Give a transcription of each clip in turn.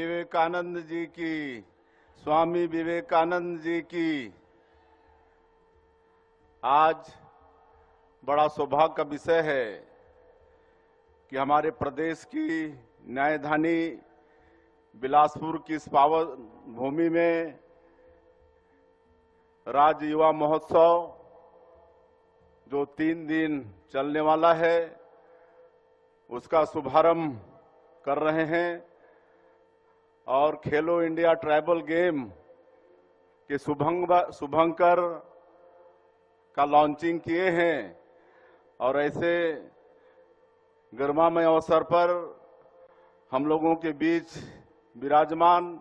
विवेकानंद जी की, स्वामी विवेकानंद जी की। आज बड़ा सौभाग्य का विषय है कि हमारे प्रदेश की न्यायधानी बिलासपुर की इस पावन भूमि में राज्य युवा महोत्सव जो 3 दिन चलने वाला है, उसका शुभारंभ कर रहे हैं और खेलो इंडिया ट्राइबल गेम के शुभंकर का लॉन्चिंग किए हैं। और ऐसे गरिमामय अवसर पर हम लोगों के बीच विराजमान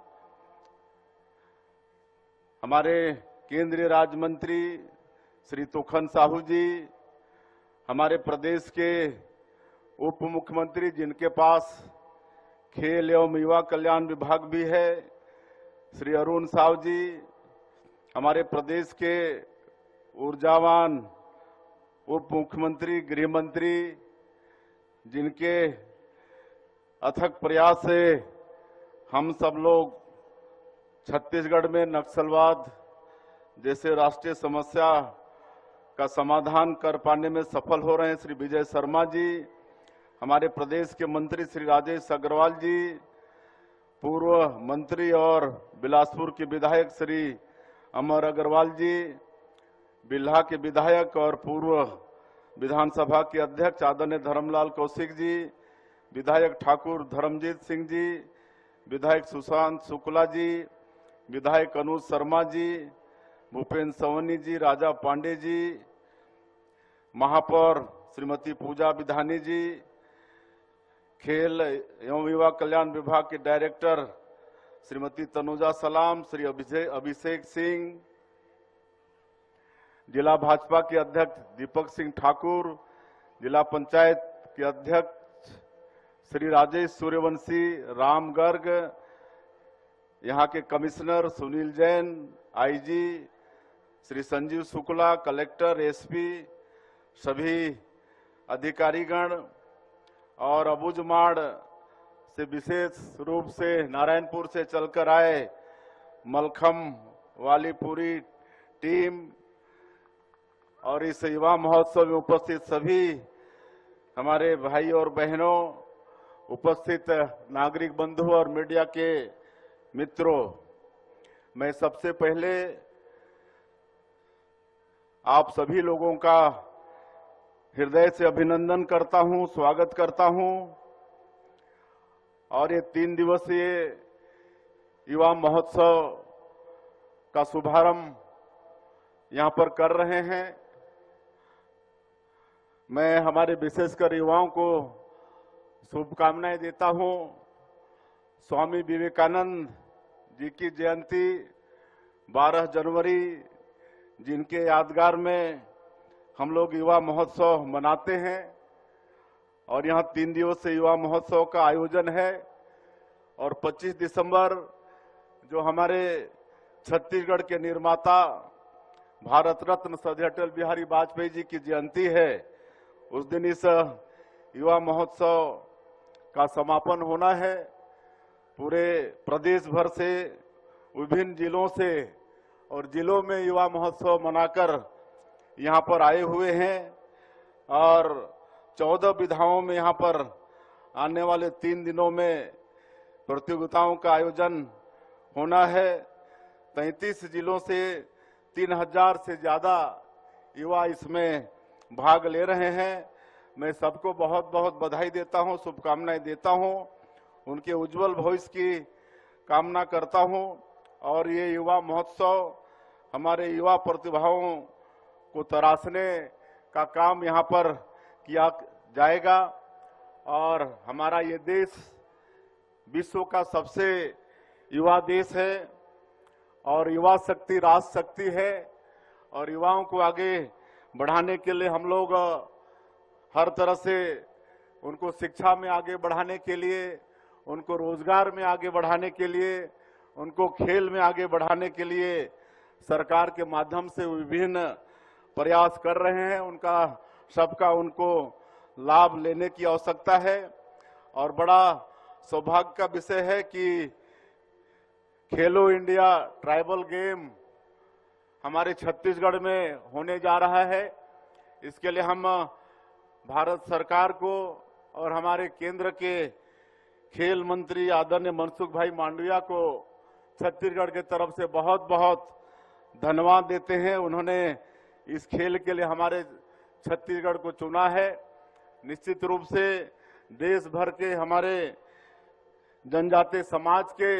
हमारे केंद्रीय राज्य मंत्री श्री तोखन साहू जी, हमारे प्रदेश के उप मुख्यमंत्री जिनके पास खेल एवं युवा कल्याण विभाग भी है, श्री अरुण साहू जी, हमारे प्रदेश के ऊर्जावान उप मुख्यमंत्री गृह मंत्री जिनके अथक प्रयास से हम सब लोग छत्तीसगढ़ में नक्सलवाद जैसे राष्ट्रीय समस्या का समाधान कर पाने में सफल हो रहे हैं, श्री विजय शर्मा जी, हमारे प्रदेश के मंत्री श्री राजेश अग्रवाल जी, पूर्व मंत्री और बिलासपुर के विधायक श्री अमर अग्रवाल जी, बिल्हा के विधायक और पूर्व विधानसभा के अध्यक्ष आदरणीय धर्मलाल कौशिक जी, विधायक ठाकुर धर्मजीत सिंह जी, विधायक सुशांत शुक्ला जी, विधायक अनुज शर्मा जी, भूपेन्द्र सवनी जी, राजा पांडे जी, महापौर श्रीमती पूजा विधानी जी, खेल एवं युवा कल्याण विभाग के डायरेक्टर श्रीमती तनुजा सलाम, श्री अभिषेक सिंह, जिला भाजपा के अध्यक्ष दीपक सिंह ठाकुर, जिला पंचायत के अध्यक्ष श्री राजेश सूर्यवंशी, राम गर्ग, यहाँ के commissioner Sunil Jain, IG Shri Sanjeev Shukla, collector, SP, सभी अधिकारीगण और अबुझमाड़ से विशेष रूप से नारायणपुर से चलकर आए मलखम वाली पूरी टीम और इस युवा महोत्सव में उपस्थित सभी हमारे भाई और बहनों, उपस्थित नागरिक बंधु और मीडिया के मित्रों, मैं सबसे पहले आप सभी लोगों का हृदय से अभिनंदन करता हूं, स्वागत करता हूं। और ये 3 दिवसीय युवा महोत्सव का शुभारंभ यहां पर कर रहे हैं। मैं हमारे विशेषकर युवाओं को शुभकामनाएं देता हूं। स्वामी विवेकानंद जी की जयंती 12 जनवरी, जिनके यादगार में हम लोग युवा महोत्सव मनाते हैं और यहाँ 3 दिवसीय युवा महोत्सव का आयोजन है। और 25 दिसंबर जो हमारे छत्तीसगढ़ के निर्माता भारत रत्न श्रद्धेय अटल बिहारी वाजपेयी जी की जयंती है, उस दिन इस युवा महोत्सव का समापन होना है। पूरे प्रदेश भर से, विभिन्न जिलों से और जिलों में युवा महोत्सव मनाकर यहाँ पर आए हुए हैं और 14 विधाओं में यहाँ पर आने वाले 3 दिनों में प्रतियोगिताओं का आयोजन होना है। 33 जिलों से 3000 से ज्यादा युवा इसमें भाग ले रहे हैं। मैं सबको बहुत बहुत बधाई देता हूं, शुभकामनाएं देता हूं, उनके उज्जवल भविष्य की कामना करता हूं। और ये युवा महोत्सव हमारे युवा प्रतिभाओं को तराशने का काम यहाँ पर किया जाएगा और हमारा ये देश विश्व का सबसे युवा देश है और युवा शक्ति राष्ट्र शक्ति है। और युवाओं को आगे बढ़ाने के लिए हम लोग हर तरह से उनको शिक्षा में आगे बढ़ाने के लिए, उनको रोजगार में आगे बढ़ाने के लिए, उनको खेल में आगे बढ़ाने के लिए सरकार के माध्यम से विभिन्न प्रयास कर रहे हैं। उनका सबका उनको लाभ लेने की आवश्यकता है। और बड़ा सौभाग्य का विषय है कि खेलो इंडिया ट्राइबल गेम हमारे छत्तीसगढ़ में होने जा रहा है। इसके लिए हम भारत सरकार को और हमारे केंद्र के खेल मंत्री आदरणीय मनसुख भाई मांडविया को छत्तीसगढ़ की तरफ से बहुत बहुत धन्यवाद देते हैं। उन्होंने इस खेल के लिए हमारे छत्तीसगढ़ को चुना है। निश्चित रूप से देश भर के हमारे जनजातीय समाज के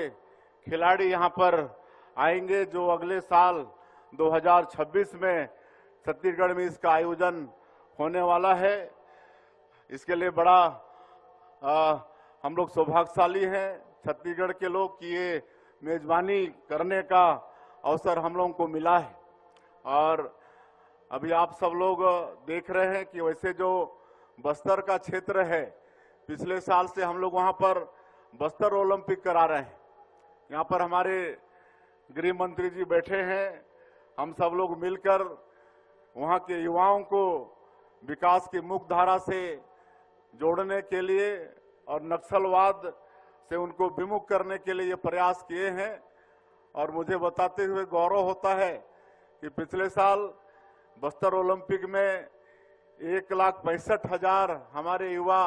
खिलाड़ी यहां पर आएंगे, जो अगले साल 2026 में छत्तीसगढ़ में इसका आयोजन होने वाला है। इसके लिए बड़ा हम लोग सौभाग्यशाली हैं छत्तीसगढ़ के लोग कि ये मेजबानी करने का अवसर हम लोगों को मिला है। और अभी आप सब लोग देख रहे हैं कि वैसे जो बस्तर का क्षेत्र है, पिछले साल से हम लोग वहां पर बस्तर ओलंपिक करा रहे हैं। यहाँ पर हमारे गृह मंत्री जी बैठे हैं। हम सब लोग मिलकर वहां के युवाओं को विकास की मुख्य धारा से जोड़ने के लिए और नक्सलवाद से उनको विमुख करने के लिए ये प्रयास किए हैं। और मुझे बताते हुए गौरव होता है कि पिछले साल बस्तर ओलंपिक में 1,65,000 हमारे युवा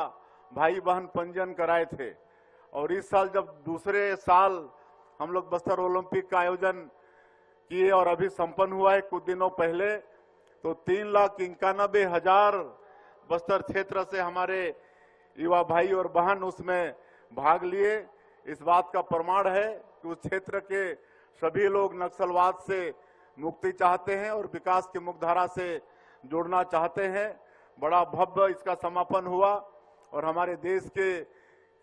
भाई बहन पंजीयन कराए थे। और इस साल जब दूसरे साल हम लोग बस्तर ओलंपिक का आयोजन किए और अभी संपन्न हुआ है कुछ दिनों पहले, तो 3,91,000 बस्तर क्षेत्र से हमारे युवा भाई और बहन उसमें भाग लिए। इस बात का प्रमाण है कि उस क्षेत्र के सभी लोग नक्सलवाद से मुक्ति चाहते हैं और विकास की मुख्यधारा से जुड़ना चाहते हैं। बड़ा भव्य इसका समापन हुआ और हमारे देश के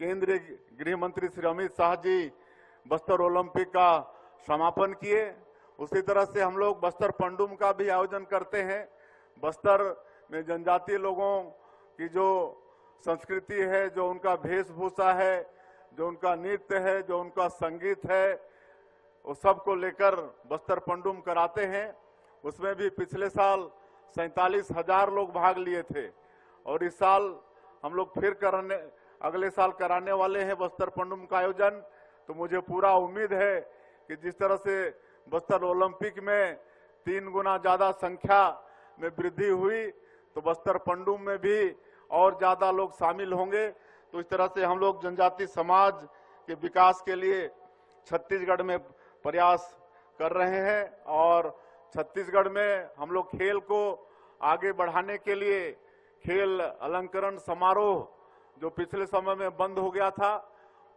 केंद्रीय गृह मंत्री श्री अमित शाह जी बस्तर ओलंपिक का समापन किए। उसी तरह से हम लोग बस्तर पंडुम का भी आयोजन करते हैं। बस्तर में जनजातीय लोगों की जो संस्कृति है, जो उनका वेशभूषा है, जो उनका नृत्य है, जो उनका संगीत है, वो सबको लेकर बस्तर पंडुम कराते हैं। उसमें भी पिछले साल 47,000 लोग भाग लिए थे और इस साल हम लोग फिर अगले साल कराने वाले हैं बस्तर पंडुम का आयोजन। तो मुझे पूरा उम्मीद है कि जिस तरह से बस्तर ओलंपिक में 3 गुना ज्यादा संख्या में वृद्धि हुई, तो बस्तर पंडुम में भी और ज्यादा लोग शामिल होंगे। तो इस तरह से हम लोग जनजातीय समाज के विकास के लिए छत्तीसगढ़ में प्रयास कर रहे हैं। और छत्तीसगढ़ में हम लोग खेल को आगे बढ़ाने के लिए खेल अलंकरण समारोह जो पिछले समय में बंद हो गया था,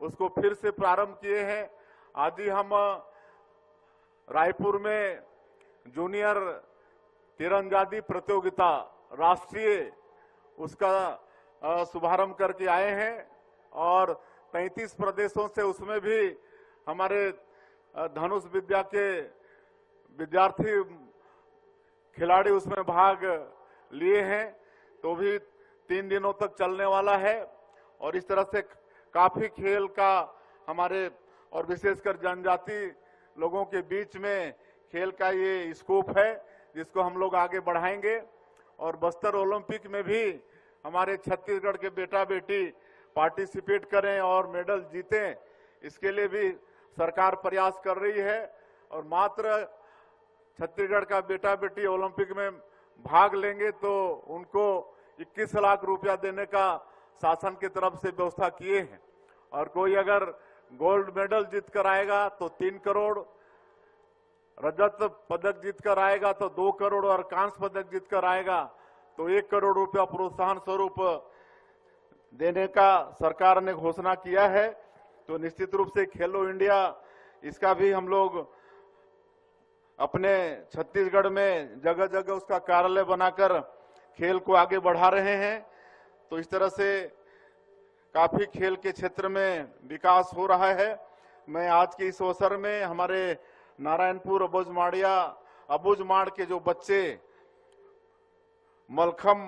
उसको फिर से प्रारंभ किए हैं। आज ही हम रायपुर में जूनियर तीरंदाजी प्रतियोगिता राष्ट्रीय उसका शुभारंभ करके आए हैं और 33 प्रदेशों से उसमें भी हमारे धनुष विद्या के विद्यार्थी खिलाड़ी उसमें भाग लिए हैं। तो भी 3 दिनों तक चलने वाला है और इस तरह से काफी खेल का हमारे और विशेषकर जनजाति लोगों के बीच में खेल का ये स्कोप है जिसको हम लोग आगे बढ़ाएंगे। और बस्तर ओलंपिक में भी हमारे छत्तीसगढ़ के बेटा बेटी पार्टिसिपेट करें और मेडल जीतें, इसके लिए भी सरकार प्रयास कर रही है। और मात्र छत्तीसगढ़ का बेटा बेटी ओलंपिक में भाग लेंगे तो उनको 21 लाख रुपया देने का शासन की तरफ से व्यवस्था किए हैं। और कोई अगर गोल्ड मेडल जीत कर आएगा तो 3 करोड़, रजत पदक जीत कर आएगा तो 2 करोड़ और कांस्य पदक जीत कर आएगा तो 1 करोड़ रुपया प्रोत्साहन स्वरूप देने का सरकार ने घोषणा किया है। तो निश्चित रूप से खेलो इंडिया इसका भी हम लोग अपने छत्तीसगढ़ में जगह जगह उसका कार्यालय बनाकर खेल को आगे बढ़ा रहे हैं। तो इस तरह से काफी खेल के क्षेत्र में विकास हो रहा है। मैं आज के इस अवसर में हमारे नारायणपुर अबुझमाड़ के जो बच्चे मलखम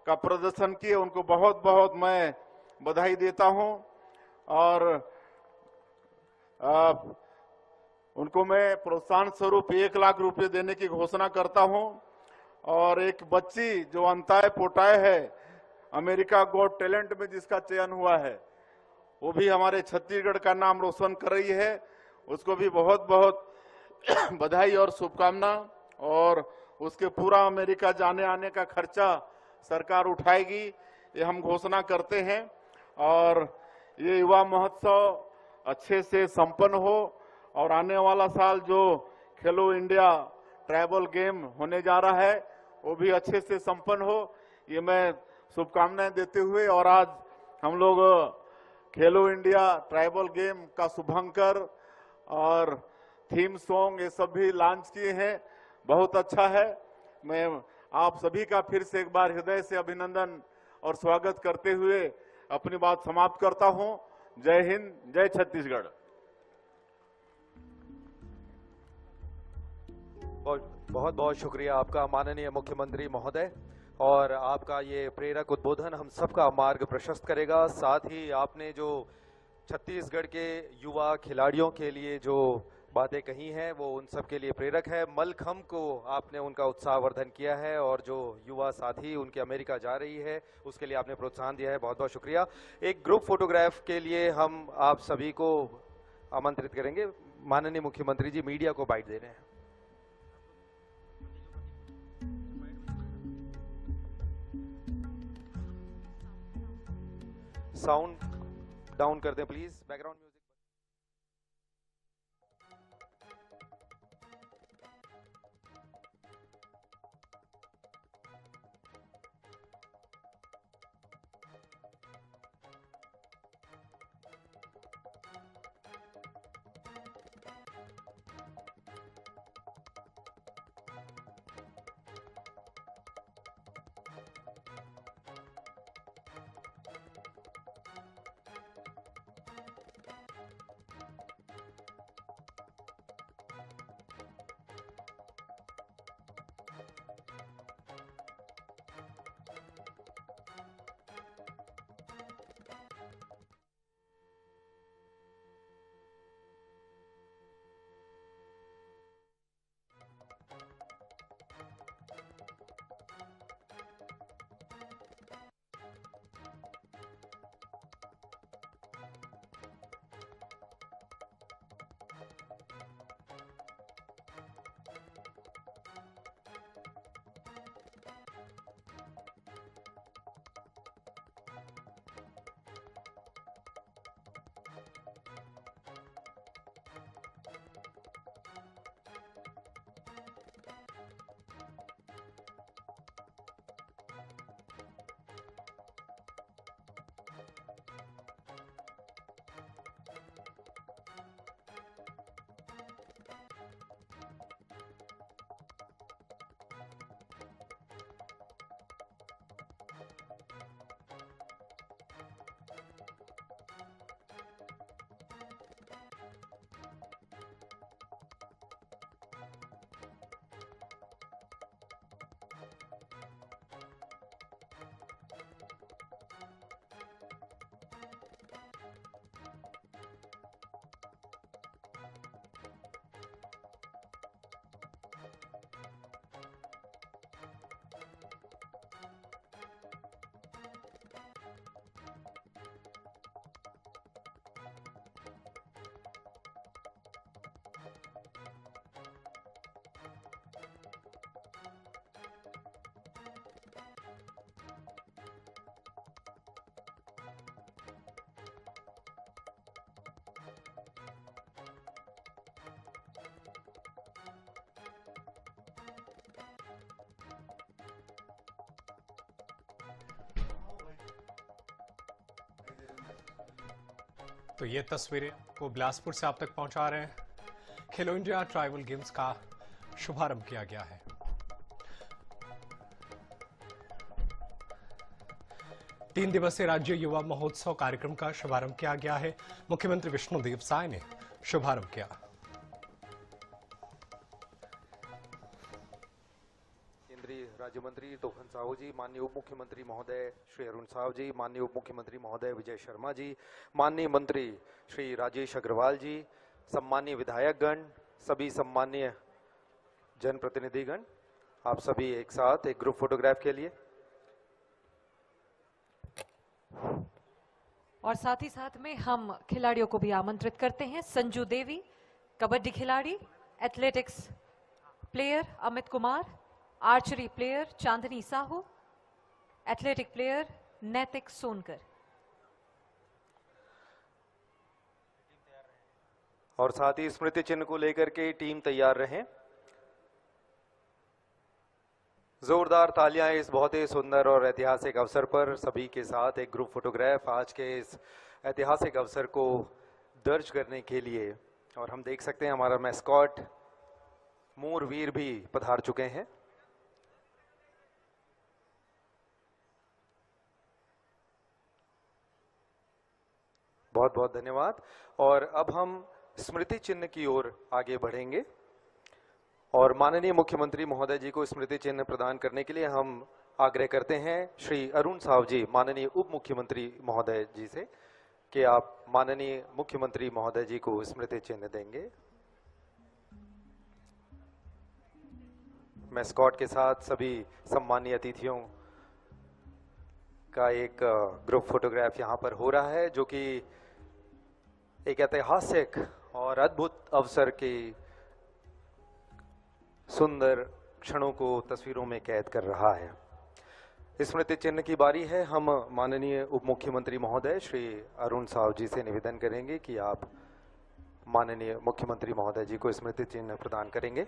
का प्रदर्शन किए उनको बहुत बहुत मैं बधाई देता हूं और उनको मैं प्रोत्साहन स्वरूप 1 लाख रुपए देने की घोषणा करता हूं। और एक बच्ची जो अंताय पोटाय है, अमेरिका गॉट टैलेंट में जिसका चयन हुआ है, वो भी हमारे छत्तीसगढ़ का नाम रोशन कर रही है। उसको भी बहुत बहुत बधाई और शुभकामना। और उसके पूरा अमेरिका जाने आने का खर्चा सरकार उठाएगी, ये हम घोषणा करते हैं। और ये युवा महोत्सव अच्छे से संपन्न हो और आने वाला साल जो खेलो इंडिया ट्राइबल गेम होने जा रहा है वो भी अच्छे से संपन्न हो, ये मैं शुभकामनाएं देते हुए। और आज हम लोग खेलो इंडिया ट्राइबल गेम का शुभंकर और थीम सॉन्ग ये सब भी लॉन्च किए हैं, बहुत अच्छा है। मैं आप सभी का फिर से एक बार हृदय से अभिनंदन और स्वागत करते हुए अपनी बात समाप्त करता हूं। जय हिंद, जय छत्तीसगढ़। बहुत बहुत शुक्रिया आपका माननीय मुख्यमंत्री महोदय, और आपका ये प्रेरक उद्बोधन हम सबका मार्ग प्रशस्त करेगा। साथ ही आपने जो छत्तीसगढ़ के युवा खिलाड़ियों के लिए जो बातें कही हैं वो उन सब के लिए प्रेरक है। मलखम्ब को आपने उनका उत्साहवर्धन किया है और जो युवा साथी उनके अमेरिका जा रही है उसके लिए आपने प्रोत्साहन दिया है, बहुत बहुत शुक्रिया। एक ग्रुप फोटोग्राफ के लिए हम आप सभी को आमंत्रित करेंगे। माननीय मुख्यमंत्री जी मीडिया को बाइट दे रहे हैं। साउंड डाउन कर दें प्लीज, बैकग्राउंड म्यूजिक। तो ये तस्वीरें को बिलासपुर से आप तक पहुंचा रहे हैं। खेलो इंडिया ट्राइबल गेम्स का शुभारंभ किया गया है। तीन दिवसीय राज्य युवा महोत्सव कार्यक्रम का शुभारंभ किया गया है। मुख्यमंत्री विष्णुदेव साय ने शुभारंभ किया। केंद्रीय राज्य मंत्री तोफन साहू जी, माननीय उप मुख्यमंत्री महोदय श्री अरुण साहू जी, माननीय उप मुख्यमंत्री महोदय विजय शर्मा जी, माननीय मंत्री श्री राजेश अग्रवाल जी, सम्मानीय विधायकगण, सभी सम्मानीय जनप्रतिनिधिगण, आप सभी एक साथ एक ग्रुप फोटोग्राफ के लिए। और साथ ही साथ में हम खिलाड़ियों को भी आमंत्रित करते हैं। संजू देवी कबड्डी खिलाड़ी, athletics player Amit Kumar, archery player Chandni Sahu, athletic player Naitik Sonkar. और साथ ही स्मृति चिन्ह को लेकर के टीम तैयार रहें। जोरदार तालियां इस बहुत ही सुंदर और ऐतिहासिक अवसर पर सभी के साथ एक ग्रुप फोटोग्राफ आज के इस ऐतिहासिक अवसर को दर्ज करने के लिए। और हम देख सकते हैं हमारा मैस्कॉट मोर वीर भी पधार चुके हैं। बहुत बहुत धन्यवाद। और अब हम स्मृति चिन्ह की ओर आगे बढ़ेंगे और माननीय मुख्यमंत्री महोदय जी को स्मृति चिन्ह प्रदान करने के लिए हम आग्रह करते हैं श्री अरुण साव जी, माननीय उप मुख्यमंत्री महोदय जी से, कि आप माननीय मुख्यमंत्री महोदय जी को स्मृति चिन्ह देंगे। मैस्कॉट के साथ सभी सम्मानीय अतिथियों का एक ग्रुप फोटोग्राफ यहां पर हो रहा है, जो कि एक ऐतिहासिक और अद्भुत अवसर की सुंदर क्षणों को तस्वीरों में कैद कर रहा है। स्मृति चिन्ह की बारी है। हम माननीय उप मुख्यमंत्री महोदय श्री अरुण साव जी से निवेदन करेंगे कि आप माननीय मुख्यमंत्री महोदय जी को स्मृति चिन्ह प्रदान करेंगे।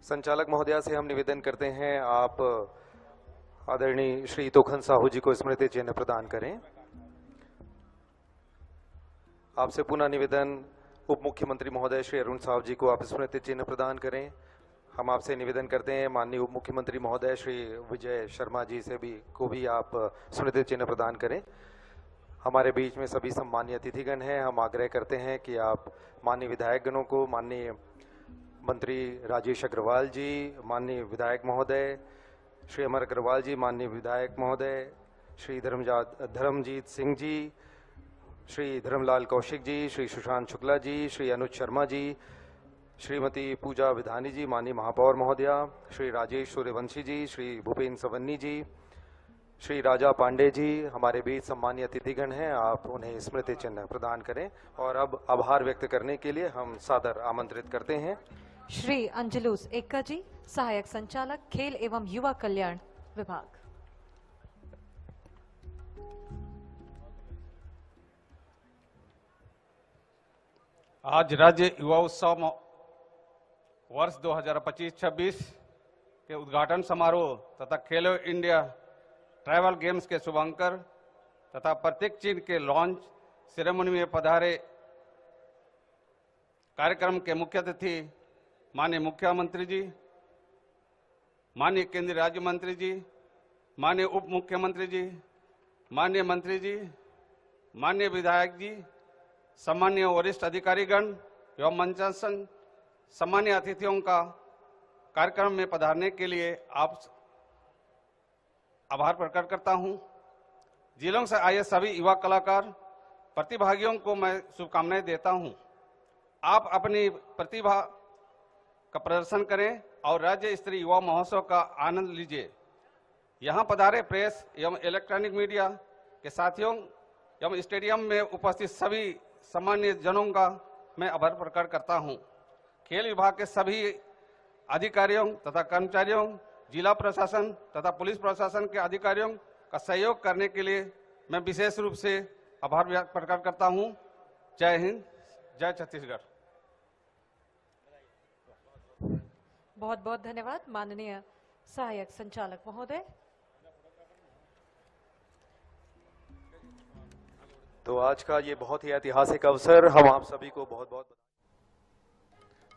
संचालक महोदया से हम निवेदन करते हैं आप आदरणीय श्री तोखन साहू जी को स्मृति चिन्ह प्रदान करें। आपसे पुनः निवेदन उप मुख्यमंत्री महोदय श्री अरुण साव जी को आप स्मृति चिन्ह प्रदान करें। हम आपसे निवेदन करते हैं माननीय उप मुख्यमंत्री महोदय श्री विजय शर्मा जी से भी आप स्मृति चिन्ह प्रदान करें। हमारे बीच में सभी सम्मानीय अतिथिगण हैं। हम आग्रह करते हैं कि आप माननीय विधायकगणों को, माननीय मंत्री राजेश अग्रवाल जी, माननीय विधायक महोदय श्री अमर अग्रवाल जी, माननीय विधायक महोदय श्री धर्मजीत सिंह जी, श्री धर्मलाल कौशिक जी, श्री सुशांत शुक्ला जी, श्री अनुज शर्मा जी, श्रीमती पूजा विधानी जी, माननीय महापौर महोदया, श्री राजेश सूर्यवंशी जी, श्री भूपेन्द्र सवन्नी जी, श्री राजा पांडे जी, हमारे बीच सम्मानीय अतिथिगण हैं। आप उन्हें स्मृति चिन्ह प्रदान करें। और अब आभार व्यक्त करने के लिए हम सादर आमंत्रित करते हैं श्री अंजलूस एक्का जी, सहायक संचालक खेल एवं युवा कल्याण विभाग। आज राज्य युवा उत्सव वर्ष 2025-26 के उद्घाटन समारोह तथा खेलो इंडिया ट्राइबल गेम्स के शुभांकर तथा प्रतीक चिन्ह के लॉन्च सेरेमनी में पधारे कार्यक्रम के मुख्य अतिथि माननीय मुख्यमंत्री जी, माननीय केंद्रीय राज्य मंत्री जी, माननीय उप मुख्यमंत्री जी, माननीय मंत्री जी, माननीय विधायक जी, सम्मानीय वरिष्ठ अधिकारीगण एवं मंचासन, सम्मानीय अतिथियों का कार्यक्रम में पधारने के लिए आप आभार प्रकट करता हूं। जिलों से आए सभी युवा कलाकार प्रतिभागियों को मैं शुभकामनाएं देता हूं। आप अपनी प्रतिभा का प्रदर्शन करें और राज्य स्तरीय युवा महोत्सव का आनंद लीजिए। यहां पधारे प्रेस एवं इलेक्ट्रॉनिक मीडिया के साथियों एवं स्टेडियम में उपस्थित सभी सम्मानीय जनों का मैं आभार प्रकट करता हूं। खेल विभाग के सभी अधिकारियों तथा कर्मचारियों, जिला प्रशासन तथा पुलिस प्रशासन के अधिकारियों का सहयोग करने के लिए मैं विशेष रूप से आभार प्रकट करता हूं। जय हिंद, जय छत्तीसगढ़। बहुत बहुत धन्यवाद माननीय सहायक संचालक महोदय। तो आज का ये बहुत ही ऐतिहासिक अवसर हम आप सभी को बहुत बहुत।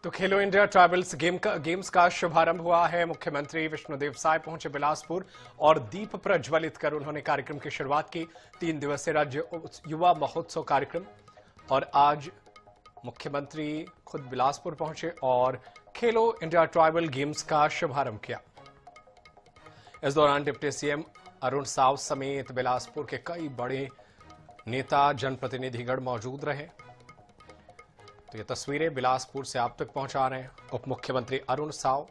तो खेलो इंडिया ट्राइबल्स गेम्स का शुभारंभ हुआ है। मुख्यमंत्री विष्णुदेव साय पहुंचे बिलासपुर और दीप प्रज्वलित कर उन्होंने कार्यक्रम की शुरुआत की। 3 दिवसीय राज्य युवा महोत्सव कार्यक्रम, और आज मुख्यमंत्री खुद बिलासपुर पहुंचे और खेलो इंडिया ट्राइबल गेम्स का शुभारंभ किया। इस दौरान डिप्टी सीएम अरुण साव समेत बिलासपुर के कई बड़े नेता, जनप्रतिनिधिगण मौजूद रहे। तो ये तस्वीरें बिलासपुर से आप तक पहुंचा रहे हैं उप मुख्यमंत्री अरुण साव।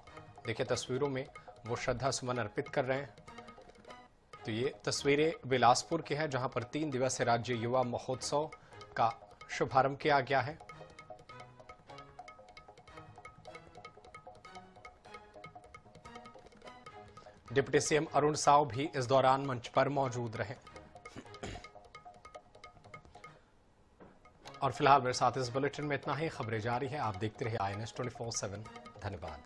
देखिए तस्वीरों में वो श्रद्धा सुमन अर्पित कर रहे हैं। तो ये तस्वीरें बिलासपुर की है, जहां पर 3 दिवसीय राज्य युवा महोत्सव का शुभारंभ किया गया है। डिप्टी सीएम अरुण साव भी इस दौरान मंच पर मौजूद रहे। और फिलहाल मेरे साथ इस बुलेटिन में इतना ही। खबरें जारी है, आप देखते रहिए INS 24/7। धन्यवाद।